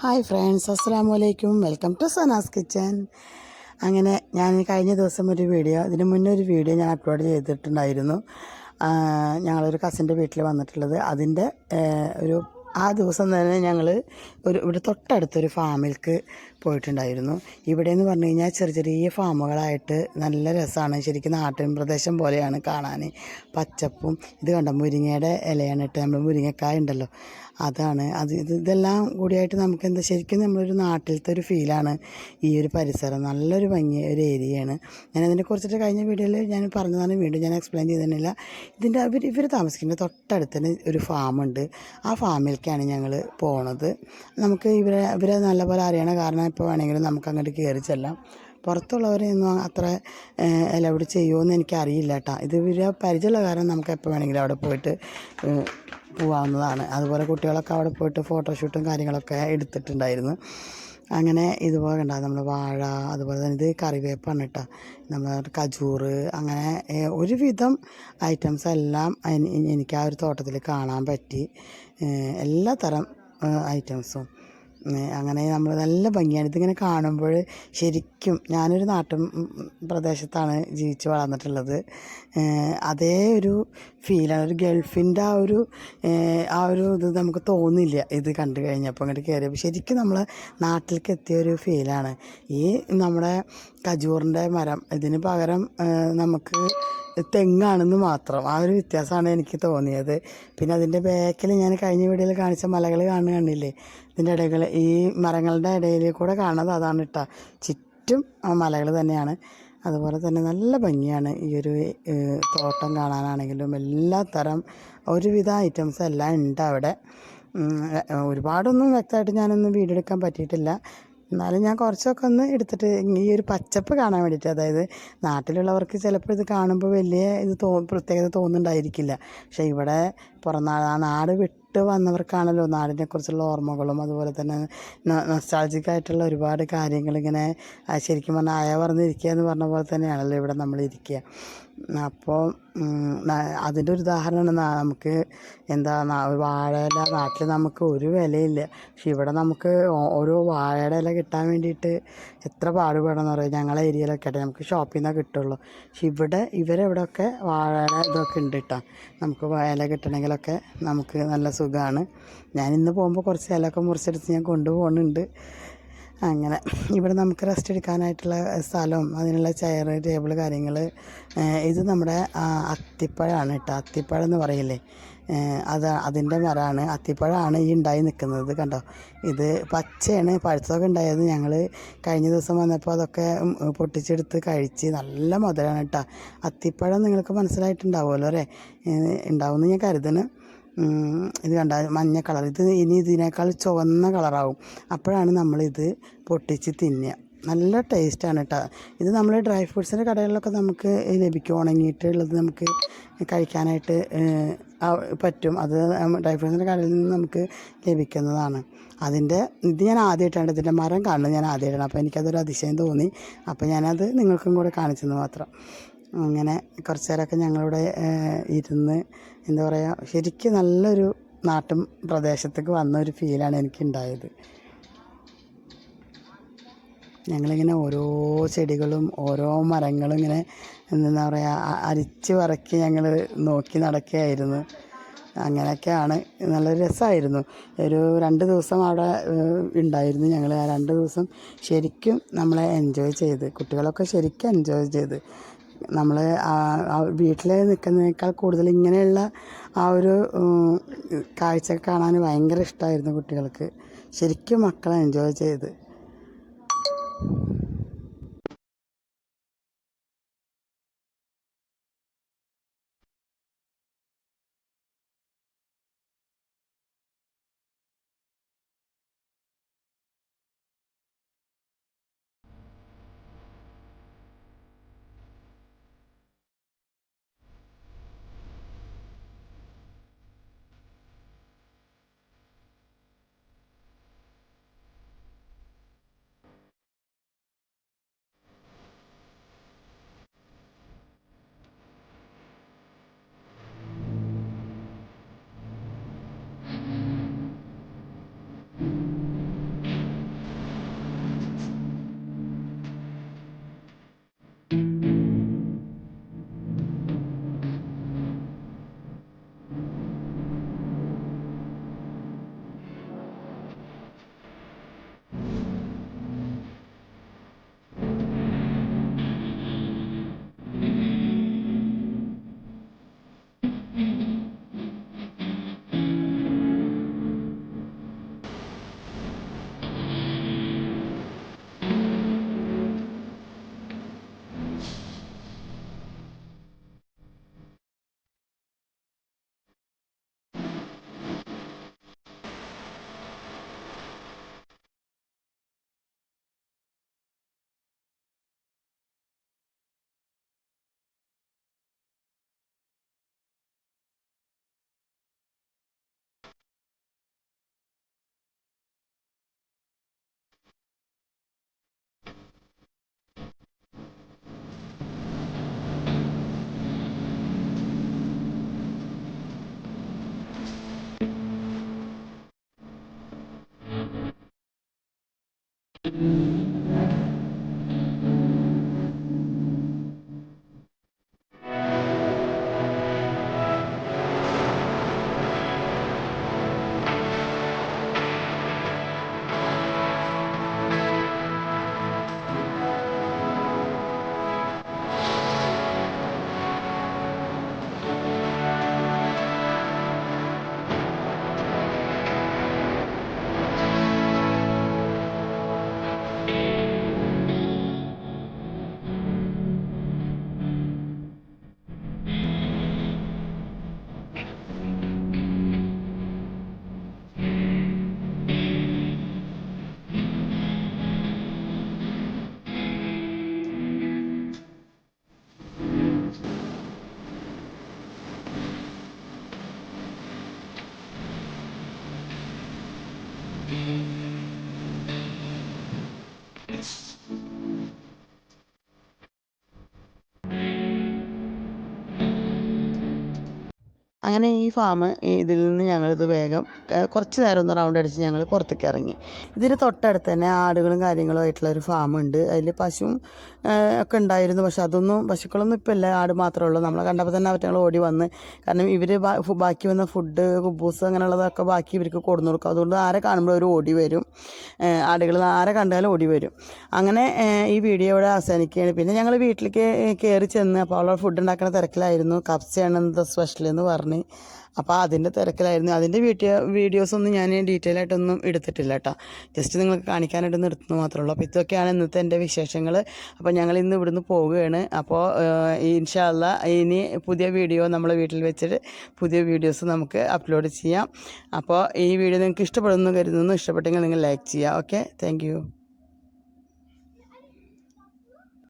Hi friends, അസ്സലാമു അലൈക്കും. Welcome to Sana's kitchen. അങ്ങനെ ഞാൻ കഴിഞ്ഞ ദിവസം ഒരു വീഡിയോ, ഇതിന് മുന്നേ ഒരു വീഡിയോ ഞാൻ അപ്ലോഡ് ചെയ്തിട്ടുണ്ടായിരുന്നു. ഞങ്ങളൊരു കസിൻ്റെ വീട്ടിൽ വന്നിട്ടുള്ളത്. അതിൻ്റെ ഒരു ആ ദിവസം തന്നെ ഞങ്ങൾ ഇവിടെ തൊട്ടടുത്തൊരു ഫാമിലേക്ക് പോയിട്ടുണ്ടായിരുന്നു. ഇവിടെ എന്ന് പറഞ്ഞു കഴിഞ്ഞാൽ ചെറിയ ചെറിയ ഫാമുകളായിട്ട് നല്ല രസമാണ്. ശരിക്കും നാട്ടിൻ പ്രദേശം പോലെയാണ് കാണാൻ. പച്ചപ്പും ഇത് കണ്ടോ, മുരിങ്ങയുടെ ഇലയാണ് ഇട്ട്, നമ്മൾ മുരിങ്ങക്കായ ഉണ്ടല്ലോ അതാണ് ഇതെല്ലാം കൂടിയായിട്ട് നമുക്ക് എന്താ ശരിക്കും നമ്മളൊരു നാട്ടിലത്തെ ഒരു ഫീലാണ് ഈ ഒരു പരിസരം. നല്ലൊരു ഭംഗി ഒരു ഏരിയയാണ്. ഞാനതിനെക്കുറിച്ചിട്ട് കഴിഞ്ഞ വീഡിയോയിൽ ഞാൻ പറഞ്ഞതാണ്, വീണ്ടും ഞാൻ എക്സ്പ്ലെയിൻ ചെയ്തിട്ടില്ല. ഇതിൻ്റെ ഇവർ താമസിക്കുന്ന തൊട്ടടുത്ത് തന്നെ ഒരു ഫാമുണ്ട്. ആ ഫാമിലേക്കാണ് ഞങ്ങൾ പോണത്. നമുക്ക് ഇവരെ നല്ലപോലെ അറിയണ കാരണം ഇപ്പോൾ വേണമെങ്കിലും നമുക്ക് അങ്ങോട്ട് കയറി ചെല്ലാം. പുറത്തുള്ളവരെയൊന്നും അത്ര എലവിടെ ചെയ്യുമോ എന്ന് എനിക്കറിയില്ല കേട്ടോ. ഇത് ഇവരെ പരിചയമുള്ള കാരണം നമുക്ക് എപ്പോൾ വേണമെങ്കിലും അവിടെ പോയിട്ട് പോകാവുന്നതാണ്. അതുപോലെ കുട്ടികളൊക്കെ അവിടെ പോയിട്ട് ഫോട്ടോഷൂട്ടും കാര്യങ്ങളൊക്കെ എടുത്തിട്ടുണ്ടായിരുന്നു. അങ്ങനെ ഇതുപോലെ ഉണ്ടാകും നമ്മൾ വാഴ, അതുപോലെ തന്നെ ഇത് കറിവേപ്പാണ് കേട്ടോ, നമ്മൾ കജൂറ്, അങ്ങനെ ഒരുവിധം ഐറ്റംസ് എല്ലാം എനിക്ക് ആ ഒരു തോട്ടത്തിൽ കാണാൻ പറ്റി. എല്ലാ തരം ഐറ്റംസും അങ്ങനെ നമ്മൾ നല്ല ഭംഗിയാണ് ഇതിങ്ങനെ കാണുമ്പോൾ. ശരിക്കും ഞാനൊരു നാട്ടിൻ പ്രദേശത്താണ് ജീവിച്ച് വളർന്നിട്ടുള്ളത്. അതേ ഒരു ഫീലാണ്, ഒരു ഗൾഫിൻ്റെ ആ ഒരു ഇത് നമുക്ക് തോന്നില്ല ഇത് കണ്ടു കഴിഞ്ഞപ്പോൾ അങ്ങോട്ട് കയറിയപ്പോൾ. ശരിക്കും നമ്മൾ നാട്ടിലേക്ക് എത്തിയ ഒരു ഫീലാണ്. ഈ നമ്മുടെ കജൂറിൻ്റെ മരം ഇതിന് പകരം നമുക്ക് തെങ്ങാണെന്ന് മാത്രം, ആ ഒരു വ്യത്യാസമാണ് എനിക്ക് തോന്നിയത്. പിന്നെ അതിൻ്റെ ബാക്കിൽ ഞാൻ കഴിഞ്ഞ വീഡിയോയിൽ കാണിച്ച മലകൾ കണ്ടില്ലേ, ഇതിൻ്റെ ഇടയിൽ ഈ മരങ്ങളുടെ ഇടയിൽ കൂടെ കാണുന്നത് അതാണ് കേട്ടോ. ചുറ്റും മലകൾ തന്നെയാണ്. അതുപോലെ തന്നെ നല്ല ഭംഗിയാണ് ഈ ഒരു തോട്ടം കാണാനാണെങ്കിലും. എല്ലാ തരം ഒരുവിധ ഐറ്റംസ് എല്ലാം ഉണ്ട് അവിടെ. ഒരുപാടൊന്നും വ്യക്തമായിട്ട് ഞാനൊന്നും വീഡിയോ എടുക്കാൻ പറ്റിയിട്ടില്ല. എന്നാലും ഞാൻ കുറച്ചൊക്കെ ഒന്ന് എടുത്തിട്ട് ഈ ഒരു പച്ചപ്പ് കാണാൻ വേണ്ടിയിട്ട്, അതായത് നാട്ടിലുള്ളവർക്ക് ചിലപ്പോൾ ഇത് കാണുമ്പോൾ വലിയ പ്രത്യേകത തോന്നുന്നുണ്ടായിരിക്കില്ല. പക്ഷേ ഇവിടെ ആ നാട് വിട്ട് വന്നവർക്കാണല്ലോ നാടിനെക്കുറിച്ചുള്ള ഓർമ്മകളും അതുപോലെ തന്നെ നൊസ്റ്റാൾജിക്കായിട്ടുള്ള ഒരുപാട് കാര്യങ്ങളിങ്ങനെ ശരിക്കും പറഞ്ഞാൽ പറഞ്ഞിരിക്കുക എന്ന് പറഞ്ഞ പോലെ തന്നെയാണല്ലോ ഇവിടെ നമ്മളിരിക്കുക. അപ്പോൾ അതിൻ്റെ ഒരു ഉദാഹരണമാണ് നമുക്ക് വാഴയില. നാട്ടിൽ നമുക്ക് ഒരു വിലയില്ല, പക്ഷെ ഇവിടെ നമുക്ക് ഓരോ വാഴയുടെ ഇല കിട്ടാൻ വേണ്ടിയിട്ട് എത്ര പാടുപെടണമെന്ന് പറയും. ഞങ്ങളെ ഏരിയയിലൊക്കെ ആയിട്ട് നമുക്ക് ഷോപ്പിൽ നിന്നേ കിട്ടുള്ളൂ. പക്ഷെ ഇവരെവിടെയൊക്കെ വാഴയുടെ ഇതൊക്കെ ഉണ്ട് കേട്ടോ. നമുക്ക് ഇല കിട്ടണമെങ്കിലൊക്കെ നമുക്ക് നല്ല സുഖമാണ്. ഞാനിന്ന് പോകുമ്പോൾ കുറച്ച് ഇലയൊക്കെ മുറിച്ചെടുത്ത് ഞാൻ കൊണ്ടുപോകുന്നുണ്ട്. അങ്ങനെ ഇവിടെ നമുക്ക് റെസ്റ്റ് എടുക്കാനായിട്ടുള്ള സ്ഥലവും അതിനുള്ള ചെയർ, ടേബിൾ, കാര്യങ്ങൾ. ഇത് നമ്മുടെ അത്തിപ്പഴമാണ് കേട്ടോ. അത്തിപ്പഴം എന്ന് പറയില്ലേ, അതിൻ്റെ മരമാണ്. അത്തിപ്പഴമാണ് ഈ ഉണ്ടായി നിൽക്കുന്നത് കണ്ടോ. ഇത് പച്ചയാണ്, പഴുത്തൊക്കെ ഉണ്ടായത്. ഞങ്ങൾ കഴിഞ്ഞ ദിവസം വന്നപ്പോൾ അതൊക്കെ പൊട്ടിച്ചെടുത്ത് കഴിച്ച്. നല്ല മധുരമാണ് കേട്ടോ. അത്തിപ്പഴം നിങ്ങൾക്ക് മനസ്സിലായിട്ടുണ്ടാവുമല്ലോ അല്ലേ, ഉണ്ടാവുമെന്ന് ഞാൻ കരുതുന്നു. ഇത് കണ്ട മഞ്ഞ കളർ, ഇതിനേക്കാൾ ചുവന്ന കളറാവും. അപ്പോഴാണ് നമ്മളിത് പൊട്ടിച്ച് തിന്നുക. നല്ല ടേസ്റ്റാണ് കേട്ടോ. ഇത് നമ്മൾ ഡ്രൈ ഫ്രൂട്ട്സിൻ്റെ കടകളിലൊക്കെ നമുക്ക് ലഭിക്കും. ഉണങ്ങിയിട്ടുള്ളത് നമുക്ക് കഴിക്കാനായിട്ട് പറ്റും. അത് ഡ്രൈ ഫ്രൂട്ട്സിൻ്റെ കടയിൽ നിന്ന് നമുക്ക് ലഭിക്കുന്നതാണ്. ഇത് ഞാൻ ആദ്യമായിട്ടാണ് ഇതിൻ്റെ മരം കാണുന്നത്, ഞാൻ ആദ്യമായിട്ടാണ്. അപ്പോൾ എനിക്കതൊരു അതിശയം തോന്നി. അപ്പോൾ ഞാനത് നിങ്ങൾക്കും കൂടെ കാണിച്ചെന്ന് മാത്രം. അങ്ങനെ കുറച്ച് നേരമൊക്കെ ഞങ്ങളിവിടെ ഇരുന്ന് എന്താ പറയുക, ശരിക്കും നല്ലൊരു നാട്ടും പ്രദേശത്തേക്ക് വന്ന ഒരു ഫീലാണ് എനിക്കുണ്ടായത്. ഞങ്ങളിങ്ങനെ ഓരോ ചെടികളും ഓരോ മരങ്ങളും ഇങ്ങനെ എന്താ പറയുക അരിച്ച് പറക്കി ഞങ്ങൾ നോക്കി നടക്കുകയായിരുന്നു. അങ്ങനെയൊക്കെയാണ്. നല്ല രസമായിരുന്നു. ഒരു 2 ദിവസം അവിടെ ഉണ്ടായിരുന്നു ഞങ്ങൾ. ആ 2 ദിവസം ശരിക്കും നമ്മളെ എൻജോയ് ചെയ്ത്, കുട്ടികളൊക്കെ ശരിക്കും എൻജോയ് ചെയ്ത്. നമ്മൾ വീട്ടിൽ നിൽക്കുന്നതിനേക്കാൾ കൂടുതൽ ഇങ്ങനെയുള്ള ആ ഒരു കാഴ്ച കാണാൻ ഭയങ്കര ഇഷ്ടമായിരുന്നു കുട്ടികൾക്ക്. ശരിക്കും മക്കളെ എൻജോയ് ചെയ്ത്. അങ്ങനെ ഈ ഫാം ഇതിൽ നിന്ന് ഞങ്ങളിത് വേഗം കുറച്ച് നേരം ഒന്ന് റൗണ്ട് അടിച്ച് ഞങ്ങൾ പുറത്തേക്ക് ഇറങ്ങി. ഇതിന് തൊട്ടടുത്ത് തന്നെ ആടുകളും കാര്യങ്ങളും ആയിട്ടുള്ള ഒരു ഫാമുണ്ട്. അതിൽ പശുവും ഒക്കെ ഉണ്ടായിരുന്നു. പക്ഷെ പശുക്കളൊന്നും ഇപ്പം ഇല്ല, ആട് മാത്രമേ ഉള്ളൂ. നമ്മളെ കണ്ടപ്പോൾ തന്നെ അവറ്റങ്ങൾ ഓടി വന്ന്, കാരണം ഇവർ ബാക്കി വന്ന ഫുഡ് കുബൂസ് അങ്ങനെയുള്ളതൊക്കെ ബാക്കി ഇവർക്ക് കൊടുന്നു കൊടുക്കും. അതുകൊണ്ട് ആരെ കാണുമ്പോൾ അവർ ഓടി വരും, ആടുകൾ ആരെ കണ്ടാലും ഓടി വരും. അങ്ങനെ ഈ വീഡിയോ ഇവിടെ അവസാനിക്കുകയാണ്. പിന്നെ ഞങ്ങൾ വീട്ടിലേക്ക് കയറി ചെന്ന് അപ്പോൾ അവളെ ഫുഡ് ഉണ്ടാക്കുന്ന തിരക്കിലായിരുന്നു. കപ്സയാണ് എന്താ സ്പെഷ്യൽ എന്ന് പറഞ്ഞ്. അപ്പോൾ അതിൻ്റെ തിരക്കിലായിരുന്നു. അതിൻ്റെ വീഡിയോസൊന്നും ഞാൻ ഡീറ്റെയിൽ ആയിട്ടൊന്നും എടുത്തിട്ടില്ല കേട്ടോ, ജസ്റ്റ് നിങ്ങൾക്ക് കാണിക്കാനായിട്ടൊന്നും എടുത്തു മാത്രമേ ഉള്ളൂ. അപ്പോൾ ഇതൊക്കെയാണ് ഇന്നത്തെ എൻ്റെ വിശേഷങ്ങൾ. അപ്പോൾ ഞങ്ങൾ ഇന്ന് ഇവിടുന്ന് പോവുകയാണ്. അപ്പോൾ ഇൻഷാ അല്ലാഹ് ഇനി പുതിയ വീഡിയോ നമ്മളെ വീട്ടിൽ വെച്ചിട്ട് പുതിയ വീഡിയോസ് നമുക്ക് അപ്ലോഡ് ചെയ്യാം. അപ്പോൾ ഈ വീഡിയോ നിങ്ങൾക്ക് ഇഷ്ടപ്പെടുന്നു കരുതുന്നു. ഇഷ്ടപ്പെട്ടെങ്കിൽ നിങ്ങൾ ലൈക്ക് ചെയ്യുക. Okay, thank